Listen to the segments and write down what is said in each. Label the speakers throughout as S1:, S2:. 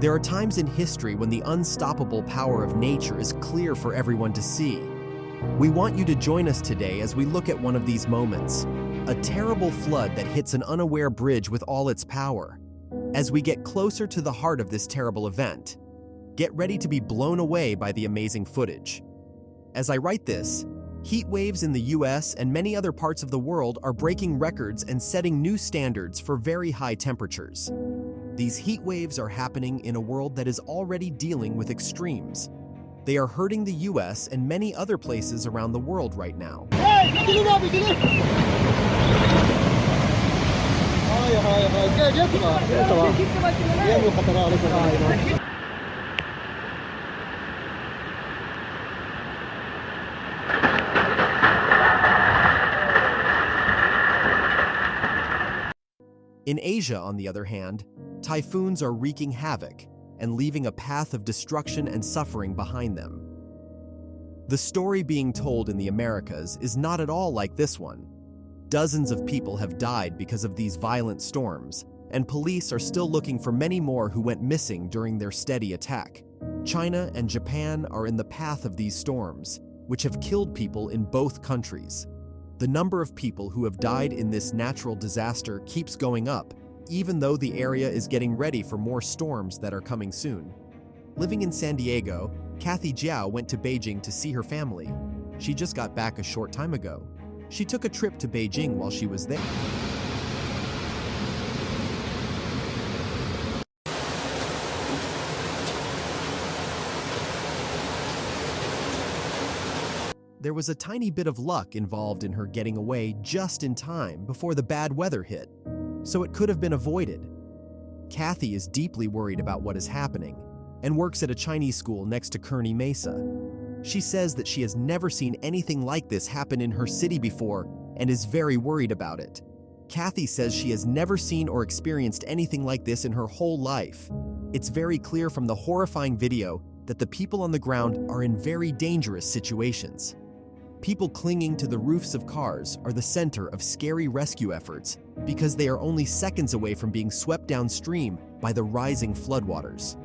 S1: There are times in history when the unstoppable power of nature is clear for everyone to see. We want you to join us today as we look at one of these moments, a terrible flood that hits an unaware bridge with all its power. As we get closer to the heart of this terrible event, get ready to be blown away by the amazing footage. As I write this, heat waves in the US and many other parts of the world are breaking records and setting new standards for very high temperatures. These heat waves are happening in a world that is already dealing with extremes. They are hurting the US and many other places around the world right now. In Asia, on the other hand, typhoons are wreaking havoc and leaving a path of destruction and suffering behind them. The story being told in the Americas is not at all like this one. Dozens of people have died because of these violent storms, and police are still looking for many more who went missing during their steady attack. China and Japan are in the path of these storms, which have killed people in both countries. The number of people who have died in this natural disaster keeps going up, even though the area is getting ready for more storms that are coming soon. Living in San Diego, Kathy Jiao went to Beijing to see her family. She just got back a short time ago. She took a trip to Beijing while she was there. There was a tiny bit of luck involved in her getting away just in time before the bad weather hit, so it could have been avoided. Kathy is deeply worried about what is happening and works at a Chinese school next to Kearny Mesa. She says that she has never seen anything like this happen in her city before and is very worried about it. Kathy says she has never seen or experienced anything like this in her whole life. It's very clear from the horrifying video that the people on the ground are in very dangerous situations. People clinging to the roofs of cars are the center of scary rescue efforts because they are only seconds away from being swept downstream by the rising floodwaters.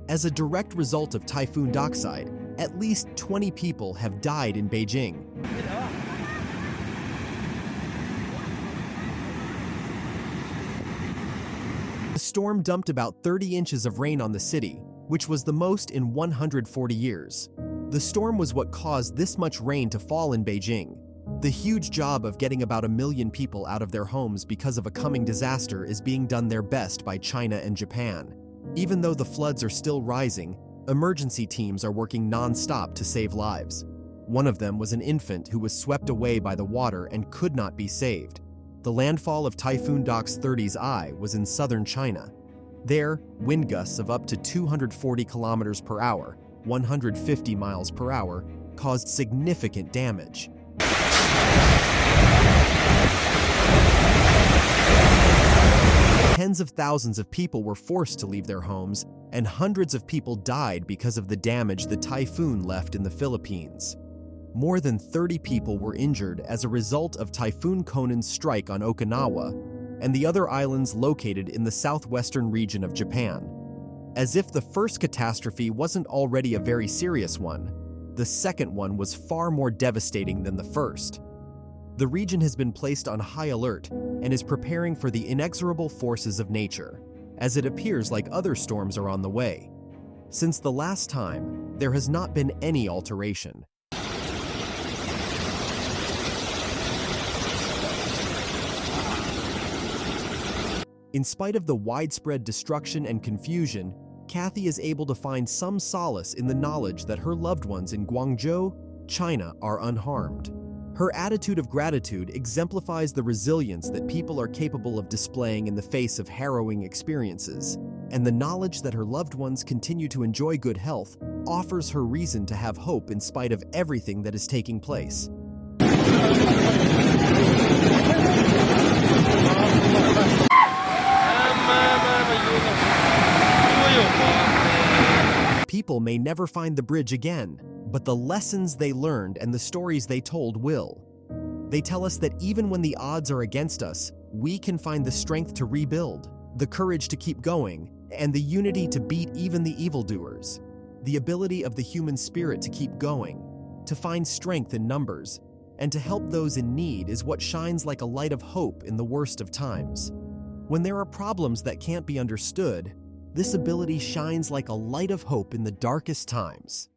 S1: As a direct result of Typhoon Dokside, at least 20 people have died in Beijing. The storm dumped about 30 inches of rain on the city, which was the most in 140 years. The storm was what caused this much rain to fall in Beijing. The huge job of getting about 1 million people out of their homes because of a coming disaster is being done their best by China and Japan. Even though the floods are still rising, emergency teams are working non-stop to save lives. One of them was an infant who was swept away by the water and could not be saved. The landfall of Typhoon Dokside I was in southern China. There, wind gusts of up to 240 kilometers per hour, 150 miles per hour, caused significant damage. Tens of thousands of people were forced to leave their homes, and hundreds of people died because of the damage the typhoon left in the Philippines. More than 30 people were injured as a result of Typhoon Konan's strike on Okinawa and the other islands located in the southwestern region of Japan. As if the first catastrophe wasn't already a very serious one, the second one was far more devastating than the first. The region has been placed on high alert and is preparing for the inexorable forces of nature, as it appears like other storms are on the way. Since the last time, there has not been any alteration. In spite of the widespread destruction and confusion, Kathy is able to find some solace in the knowledge that her loved ones in Guangzhou, China, are unharmed. Her attitude of gratitude exemplifies the resilience that people are capable of displaying in the face of harrowing experiences, and the knowledge that her loved ones continue to enjoy good health offers her reason to have hope in spite of everything that is taking place. People may never find the bridge again, but the lessons they learned and the stories they told will. They tell us that even when the odds are against us, we can find the strength to rebuild, the courage to keep going, and the unity to beat even the evildoers. The ability of the human spirit to keep going, to find strength in numbers, and to help those in need is what shines like a light of hope in the worst of times. When there are problems that can't be understood, this ability shines like a light of hope in the darkest times.